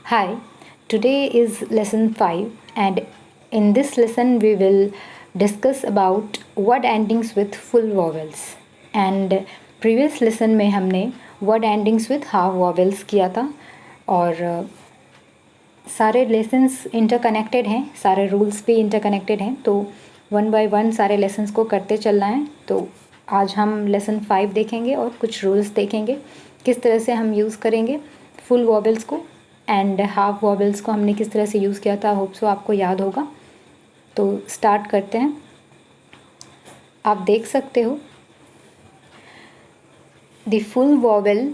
Hi, today is lesson 5 and in this lesson we will discuss about word endings with full vowels and previous lesson में हमने word endings with half vowels किया था और सारे lessons interconnected हैं, सारे rules भी interconnected हैं, तो वन बाय वन सारे लेसन्स को करते चलना है। तो आज हम लेसन 5 देखेंगे और कुछ रूल्स देखेंगे किस तरह से हम यूज़ करेंगे फुल वॉवेल्स को एंड हाफ वॉवेल्स को हमने किस तरह से यूज़ किया था। होप सो आपको याद होगा। तो स्टार्ट करते हैं। आप देख सकते हो the full vowel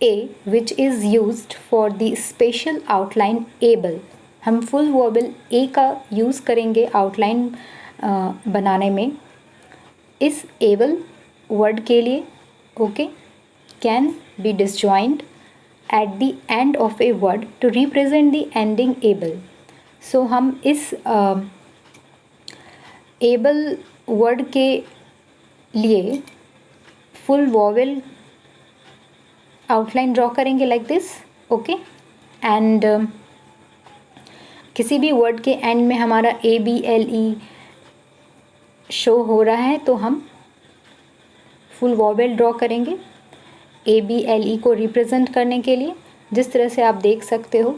A which is used for the special outline able. हम फुल वॉवेल ए का यूज़ करेंगे आउटलाइन बनाने में इस एबल वर्ड के लिए। Okay, can be disjoint at the end of a word to represent the ending able। so हम इस able word के लिए full vowel outline draw करेंगे like this। ओके, एंड किसी भी word के end में हमारा ABLE शो हो रहा है तो हम full vowel draw करेंगे ABLE को रिप्रेजेंट करने के लिए। जिस तरह से आप देख सकते हो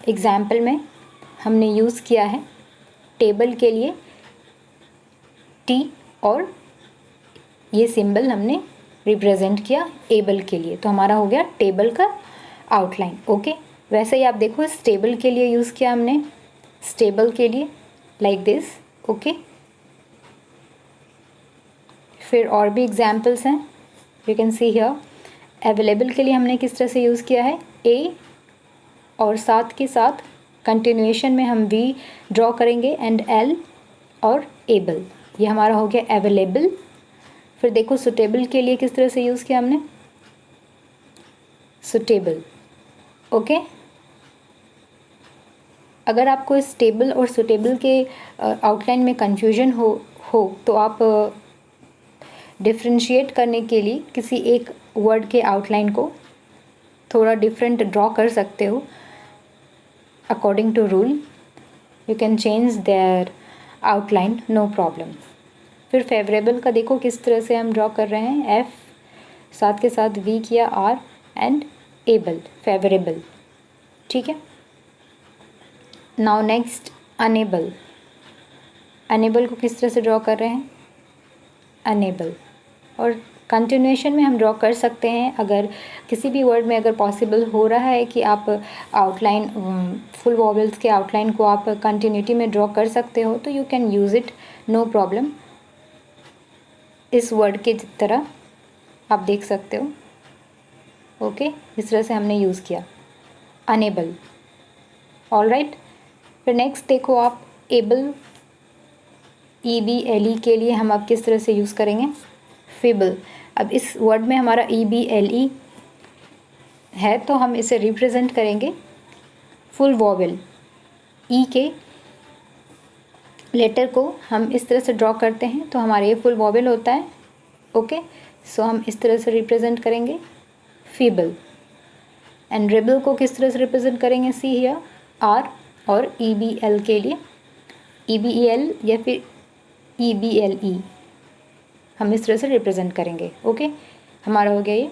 एग्जाम्पल में हमने यूज़ किया है टेबल के लिए T और ये सिंबल हमने रिप्रेजेंट किया एबल के लिए, तो हमारा हो गया टेबल का आउटलाइन। ओके, वैसे ही आप देखो इस टेबल के लिए यूज़ किया हमने स्टेबल के लिए लाइक दिस। ओके, फिर और भी एग्जाम्पल्स हैं, you can see here. Available के लिए हमने किस तरह से यूज़ किया है ए और साथ के साथ कंटिन्यूएशन में हम वी ड्रॉ करेंगे एंड एल और एबल, ये हमारा हो गया अवेलेबल। फिर देखो सुटेबल के लिए किस तरह से यूज़ किया हमने सुटेबल। ओके, अगर आपको इस टेबल और सुटेबल के आउटलाइन में कंफ्यूजन हो तो आप डिफ्रेंशिएट करने के लिए किसी एक वर्ड के आउटलाइन को थोड़ा डिफरेंट ड्रॉ कर सकते हो according to rule. You can change their outline, no problem. फिर फेवरेबल का देखो किस तरह से हम ड्रॉ कर रहे हैं, एफ साथ के साथ वी किया आर एंड एबल, फेवरेबल। ठीक है, नाउ नेक्स्ट अनेबल। अनेबल को किस तरह से ड्रॉ कर रहे हैं अनेबल, और कंटिन्यूएशन में हम ड्रॉ कर सकते हैं अगर किसी भी वर्ड में अगर पॉसिबल हो रहा है कि आप आउटलाइन फुल वॉवेल्स के आउटलाइन को आप कंटिन्यूटी में ड्रॉ कर सकते हो तो you can use it, no problem. इस वर्ड के तरह आप देख सकते हो। ओके, इस तरह से हमने यूज़ किया अनेबल। ऑलराइट, फिर नेक्स्ट देखो आप एबल EBLE के लिए हम अब किस तरह से यूज़ करेंगे फेबल। अब इस वर्ड में हमारा EBLE है तो हम इसे रिप्रेजेंट करेंगे फुल वॉवेल ई के लेटर को हम इस तरह से ड्रॉ करते हैं तो हमारा ये फुल वॉवेल होता है। ओके, सो हम इस तरह से रिप्रेजेंट करेंगे फेबल। एंड रेबल को किस तरह से रिप्रेजेंट करेंगे सी हियर आर और EBL के लिए EBEL या फिर EBLE हम इस तरह से रिप्रेजेंट करेंगे। ओके, हमारा हो गया ये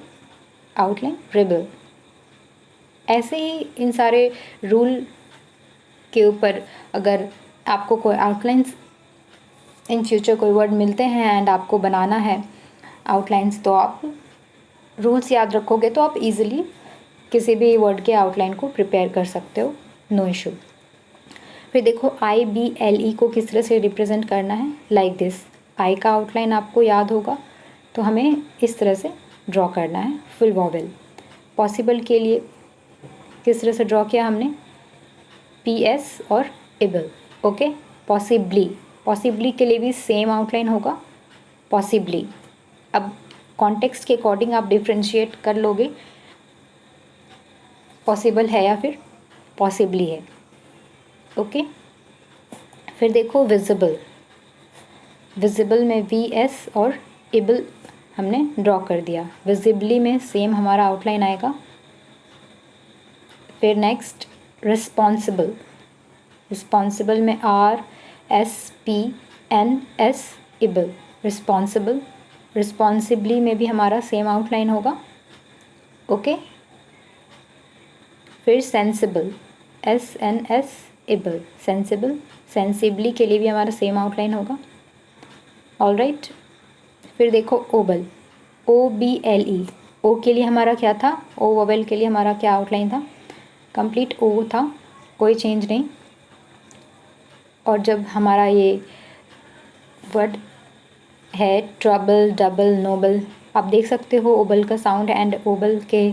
आउटलाइन रेबल। ऐसे ही इन सारे रूल के ऊपर अगर आपको कोई आउटलाइंस इन फ्यूचर कोई वर्ड मिलते हैं एंड आपको बनाना है आउटलाइंस तो आप रूल्स याद रखोगे तो आप इजीली किसी भी वर्ड के आउटलाइन को प्रिपेयर कर सकते हो, नो इशू। फिर देखो IBLE को किस तरह से रिप्रेजेंट करना है लाइक दिस। आई का आउटलाइन आपको याद होगा तो हमें इस तरह से ड्रॉ करना है फुल वॉवेल। पॉसिबल के लिए किस तरह से ड्रॉ किया हमने PS और एबल। ओके, पॉसिबली के लिए भी सेम आउटलाइन होगा पॉसिबली। अब कॉन्टेक्स्ट के अकॉर्डिंग आप डिफ्रेंशिएट कर लोगे पॉसिबल है या फिर पॉसिबली है। ओके, फिर देखो विजिबल में VS और एबल हमने ड्रॉ कर दिया। विजिबली में सेम हमारा आउटलाइन आएगा फिर नेक्स्ट रिस्पॉन्सिबल, रिस्पॉन्सिबल में RSPNS इबल, रिस्पॉन्सिबल। रिस्पॉन्सिबली में भी हमारा सेम आउटलाइन होगा, ओके। फिर सेंसिबल, SNS इबल, सेंसिबल। सेंसिबली के लिए भी हमारा सेम आउटलाइन होगा, ऑलराइट। फिर देखो ओबल, OBLE, ओ के लिए हमारा क्या था, ओ वोवेल के लिए हमारा क्या आउटलाइन था, कंप्लीट ओ था, कोई चेंज नहीं। और जब हमारा ये वर्ड है ट्रबल, डबल, नोबल, आप देख सकते हो ओबल का साउंड एंड ओबल के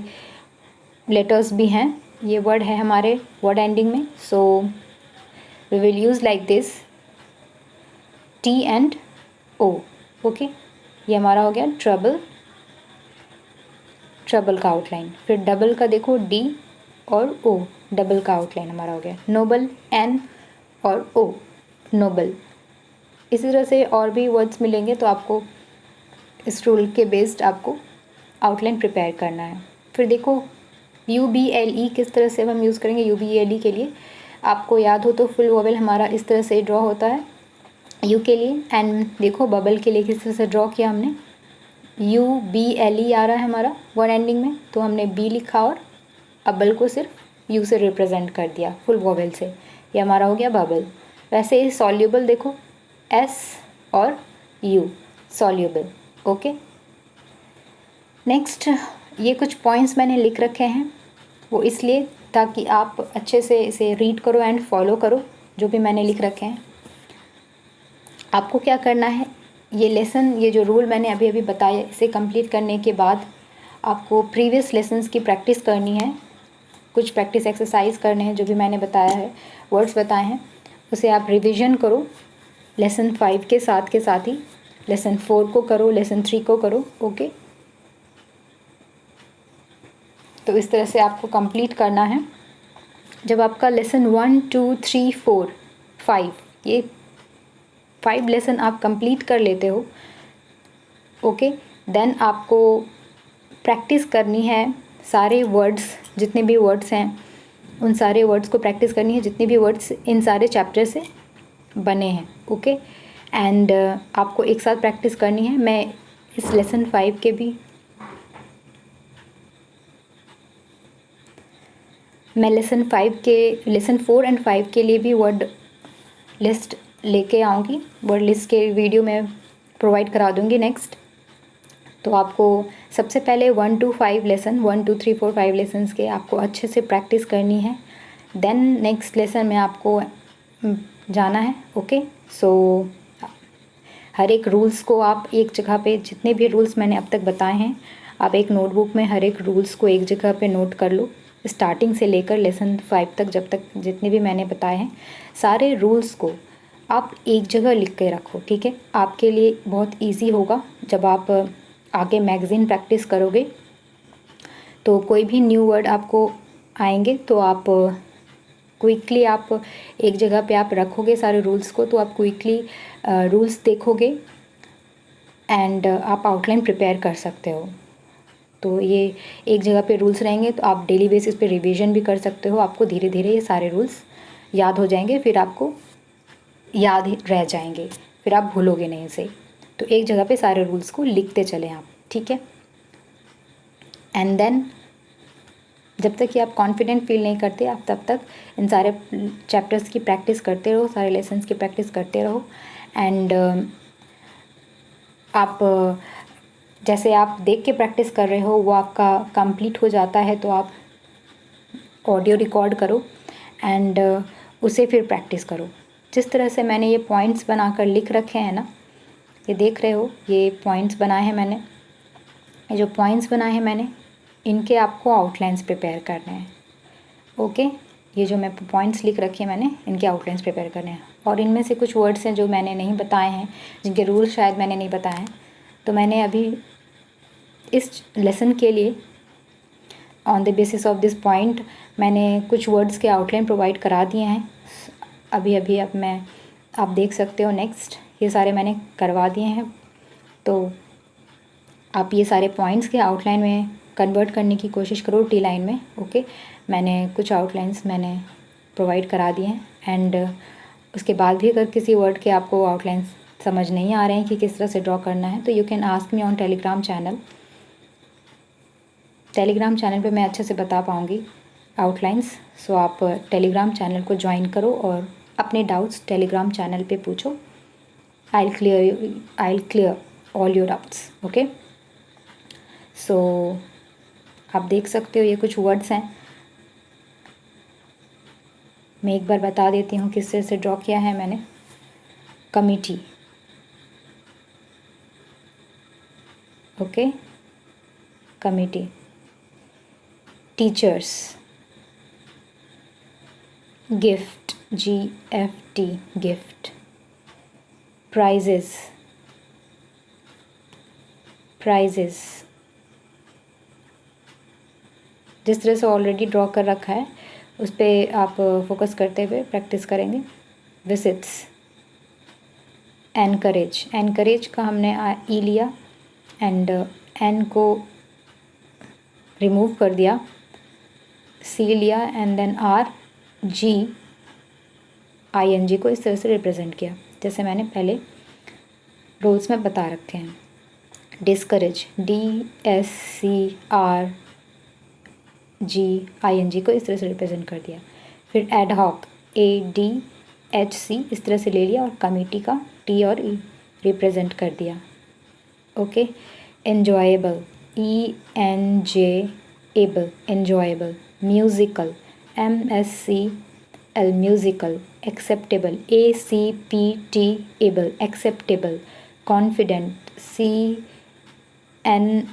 लेटर्स भी हैं, ये वर्ड है हमारे वर्ड एंडिंग में। So we will use like this T and O, okay. ये हमारा हो गया ट्रबल, ट्रबल का आउटलाइन। फिर डबल का देखो D और O, डबल का आउटलाइन हमारा हो गया। नोबल N और O, नोबल। इसी तरह से और भी वर्ड्स मिलेंगे, तो आपको इस रूल के बेस्ड आपको आउटलाइन प्रिपेयर करना है। फिर देखो UBLE किस तरह से हम यूज़ करेंगे। UBLE के लिए आपको याद हो तो फुल वोवेल हमारा इस तरह से ड्रॉ होता है यू के लिए, एंड देखो बबल के लिए किस तरह से ड्रॉ किया हमने, UBLE आ रहा है हमारा वर्ड एंडिंग में, तो हमने B लिखा और अबल को सिर्फ U से रिप्रेजेंट कर दिया फुल वोवेल से, ये हमारा हो गया बबल। वैसे ही सॉल्यूबल देखो S और U, सॉल्यूबल, ओके। नेक्स्ट ये कुछ पॉइंट्स मैंने लिख रखे हैं, वो इसलिए ताकि आप अच्छे से इसे रीड करो एंड फॉलो करो जो भी मैंने लिख रखे हैं। आपको क्या करना है, ये लेसन, ये जो रूल मैंने अभी अभी बताया, इसे कंप्लीट करने के बाद आपको प्रीवियस लेसन्स की प्रैक्टिस करनी है, कुछ प्रैक्टिस एक्सरसाइज करने हैं जो भी मैंने बताया है, वर्ड्स बताए हैं, उसे आप रिवीजन करो लेसन 5 के साथ ही लेसन 4 को करो, लेसन 3 को करो, ओके। तो इस तरह से आपको कंप्लीट करना है। जब आपका लेसन 1, 2, 3, 4, 5, ये 5 लेसन आप कंप्लीट कर लेते हो, ओके, देन आपको प्रैक्टिस करनी है सारे वर्ड्स, जितने भी वर्ड्स हैं उन सारे वर्ड्स को प्रैक्टिस करनी है, जितने भी वर्ड्स इन सारे चैप्टर से बने हैं, ओके। एंड आपको एक साथ प्रैक्टिस करनी है। मैं इस लेसन 5 के भी मैं लेसन 4 एंड 5 के लिए भी वर्ड लिस्ट लेके आऊँगी, वर्ड लिस्ट के वीडियो में प्रोवाइड करा दूँगी नेक्स्ट। तो आपको सबसे पहले 1 to 5 लेसन, 1 2 3 4 5 लेसन्स के आपको अच्छे से प्रैक्टिस करनी है, देन नेक्स्ट लेसन में आपको जाना है, ओके। सो हर एक रूल्स को आप एक जगह पे, जितने भी रूल्स मैंने अब तक बताए हैं, आप एक नोटबुक में हर एक रूल्स को एक जगह पे नोट कर लो, स्टार्टिंग से लेकर लेसन 5 तक, जब तक जितने भी मैंने बताए हैं सारे रूल्स को आप एक जगह लिख के रखो, ठीक है। आपके लिए बहुत ईजी होगा जब आप आगे मैगज़ीन प्रैक्टिस करोगे, तो कोई भी न्यू वर्ड आपको आएंगे तो आप क्विकली आप एक जगह पे आप रखोगे सारे रूल्स को, तो आप क्विकली रूल्स देखोगे एंड आप आउटलाइन प्रिपेयर कर सकते हो। तो ये एक जगह पे रूल्स रहेंगे तो आप डेली बेसिस पे रिवीजन भी कर सकते हो, आपको धीरे धीरे ये सारे रूल्स याद हो जाएंगे, फिर आपको याद रह जाएंगे, फिर आप भूलोगे नहीं इसे। तो एक जगह पे सारे रूल्स को लिखते चलें आप, ठीक है। एंड देन जब तक कि आप कॉन्फिडेंट फील नहीं करते, आप तब तक इन सारे चैप्टर्स की प्रैक्टिस करते रहो, सारे लेसन्स की प्रैक्टिस करते रहो। एंड आप जैसे आप देख के प्रैक्टिस कर रहे हो वो आपका कंप्लीट हो जाता है तो आप ऑडियो रिकॉर्ड करो एंड उसे फिर प्रैक्टिस करो। जिस तरह से मैंने ये पॉइंट्स बनाकर लिख रखे हैं ना, ये देख रहे हो, ये पॉइंट्स बनाए हैं मैंने, ये जो पॉइंट्स बनाए हैं मैंने, इनके आपको आउटलाइंस प्रिपेयर करने हैं, ओके। ये जो मैं पॉइंट्स लिख रखे हैं मैंने, इनके आउटलाइंस प्रिपेयर करने हैं। और इनमें से कुछ वर्ड्स हैं जो मैंने नहीं बताए हैं, जिनके रूल्स शायद मैंने नहीं बताए हैं, तो मैंने अभी इस लेसन के लिए on the basis of this point मैंने कुछ वर्ड्स के आउटलाइन प्रोवाइड करा दिए हैं अभी अभी। अब मैं आप देख सकते हो नेक्स्ट, ये सारे मैंने करवा दिए हैं, तो आप ये सारे पॉइंट्स के आउटलाइन में कन्वर्ट करने की कोशिश करो टी लाइन में। ओके, मैंने कुछ आउटलाइंस मैंने प्रोवाइड करा दिए हैं, एंड उसके बाद भी अगर किसी वर्ड के आपको आउटलाइंस समझ नहीं आ रहे हैं कि किस तरह से ड्रॉ करना है, तो you can ask me on Telegram channel. Telegram channel पे मैं अच्छे से बता पाऊँगी आउटलाइंस। सो आप टेलीग्राम चैनल को ज्वाइन करो और अपने डाउट्स टेलीग्राम चैनल पे पूछो। I will clear all your doubts. Okay, so आप देख सकते हो ये कुछ वर्ड्स हैं। मैं एक बार बता देती हूँ किस तरह से ड्रॉ किया है मैंने। Committee, okay, committee. Teachers, gift, GFT, gift. Prizes, prizes. जिस तरह से ऑलरेडी ड्रॉ कर रखा है उस पर आप फोकस करते हुए प्रैक्टिस करेंगे। विजिट्स, एनकरेज, एनकरेज का हमने ई लिया एंड एन को रिमूव कर दिया, सी लिया एंड देन RGING को इस तरह से रिप्रेजेंट किया जैसे मैंने पहले रूल्स में बता रखे हैं। डिस्करेज, DSCRGING को इस तरह से रिप्रेजेंट कर दिया। फिर एडहॉक, ADHC इस तरह से ले लिया और कमिटी का T और E रिप्रेजेंट कर दिया। Okay, enjoyable, ENJABLE, enjoyable. Musical, MSCL, musical. Acceptable, ACPTABLE, acceptable. Confident,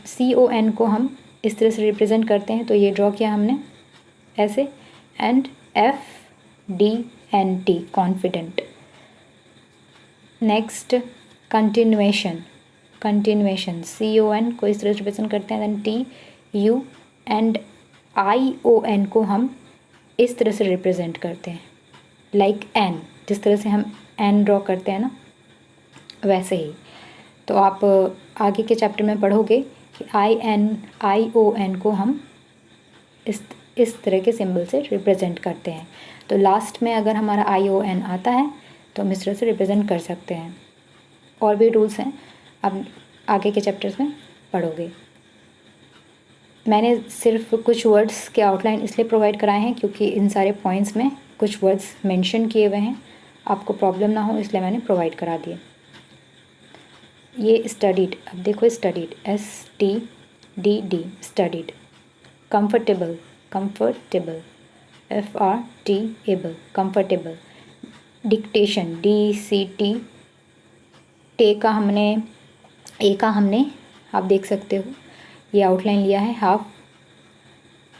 CON को हम इस तरह से रिप्रेजेंट करते हैं, तो ये ड्रॉ किया हमने ऐसे, and FDNT, confident. Next, continuation, continuation, CON को इस तरह से रिप्रेजेंट करते हैं, देन TU एंड ION को हम इस तरह से रिप्रेजेंट करते हैं, लाइक N, जिस तरह से हम N ड्रॉ करते हैं ना वैसे ही। तो आप आगे के चैप्टर में पढ़ोगे कि ION को हम इस तरह के सिंबल से रिप्रेजेंट करते हैं। तो लास्ट में अगर हमारा ION आता है तो हम इस तरह से रिप्रेजेंट कर सकते हैं। और भी रूल्स हैं, आप आगे के चैप्टर्स में पढ़ोगे। मैंने सिर्फ कुछ वर्ड्स के आउटलाइन इसलिए प्रोवाइड कराए हैं क्योंकि इन सारे पॉइंट्स में कुछ वर्ड्स मेंशन किए हुए हैं, आपको प्रॉब्लम ना हो इसलिए मैंने प्रोवाइड करा दिए। ये स्टडीड, अब देखो studied, STDD, studied. Comfortable, comfortable, FRTABLE, comfortable. Dictation, DCT, ए का हमने आप देख सकते हो ये आउटलाइन लिया है, हाफ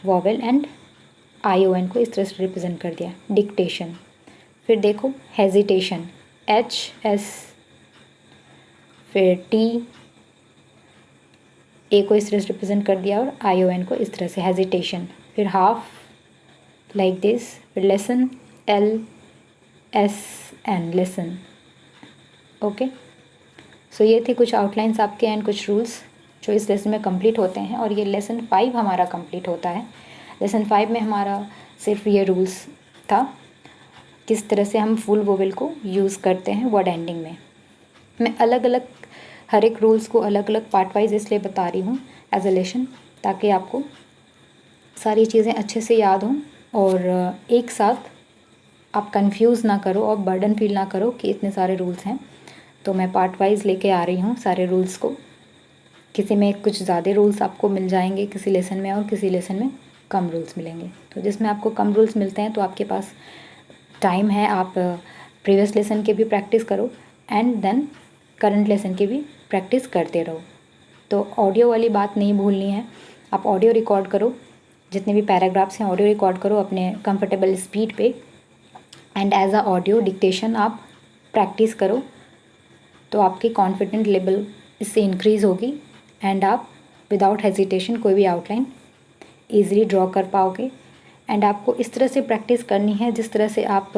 वॉवेल एंड ION को इस तरह से रिप्रेजेंट कर दिया, डिक्टेशन। फिर देखो हेजिटेशन, HS, फिर T, A को इस तरह से रिप्रेजेंट कर दिया और ION को इस तरह से, हेजिटेशन। फिर हाफ लाइक दिस, फिर लेसन, LSN, लेसन। ओके, सो ये थे कुछ आउटलाइंस आपके एंड कुछ रूल्स जो इस लेसन में कंप्लीट होते हैं, और ये लेसन 5 हमारा कंप्लीट होता है। लेसन 5 में हमारा सिर्फ ये रूल्स था, किस तरह से हम फुल वोवेल को यूज़ करते हैं वर्ड एंडिंग में। मैं अलग अलग हर एक रूल्स को अलग अलग पार्ट वाइज इसलिए बता रही हूँ एज अ लेसन, ताकि आपको सारी चीज़ें अच्छे से याद हों और एक साथ आप कंफ्यूज ना करो और बर्डन फील ना करो कि इतने सारे रूल्स हैं। तो मैं पार्ट वाइज लेके आ रही हूँ सारे रूल्स को। किसी में कुछ ज़्यादा रूल्स आपको मिल जाएंगे किसी लेसन में, और किसी लेसन में कम रूल्स मिलेंगे। तो जिसमें आपको कम रूल्स मिलते हैं तो आपके पास टाइम है, आप प्रीवियस लेसन के भी प्रैक्टिस करो एंड देन करंट लेसन की भी प्रैक्टिस करते रहो। तो ऑडियो वाली बात नहीं भूलनी है, आप ऑडियो रिकॉर्ड करो, जितने भी पैराग्राफ्स हैं ऑडियो रिकॉर्ड करो अपने कंफर्टेबल स्पीड पे, and as a audio dictation आप प्रैक्टिस करो, तो आपकी कॉन्फिडेंट लेवल इससे इंक्रीज़ होगी एंड आप विदाउट हेजिटेशन कोई भी आउटलाइन ईज़िली ड्रॉ कर पाओगे। एंड आपको इस तरह से प्रैक्टिस करनी है जिस तरह से आप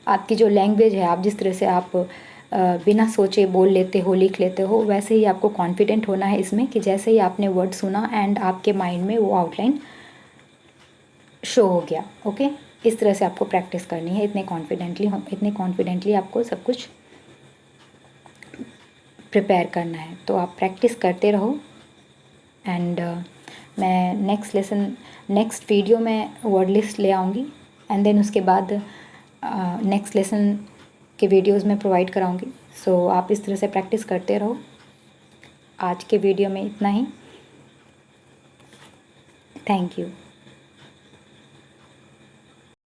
आपकी जो लैंग्वेज है, आप जिस तरह से आप बिना सोचे बोल लेते हो, लिख लेते हो, वैसे ही आपको कॉन्फिडेंट होना है इसमें कि जैसे ही आपने वर्ड सुना एंड आपके माइंड में वो आउटलाइन शो हो गया। ओके, इस तरह से आपको प्रैक्टिस करनी है, इतने कॉन्फिडेंटली आपको सब कुछ प्रिपेयर करना है। तो आप प्रैक्टिस करते रहो एंड मैं नेक्स्ट वीडियो में वर्ड लिस्ट ले आऊँगी एंड देन उसके बाद नेक्स्ट लेसन के वीडियोस में प्रोवाइड कराऊँगी। सो आप इस तरह से प्रैक्टिस करते रहो। आज के वीडियो में इतना ही। Thank you.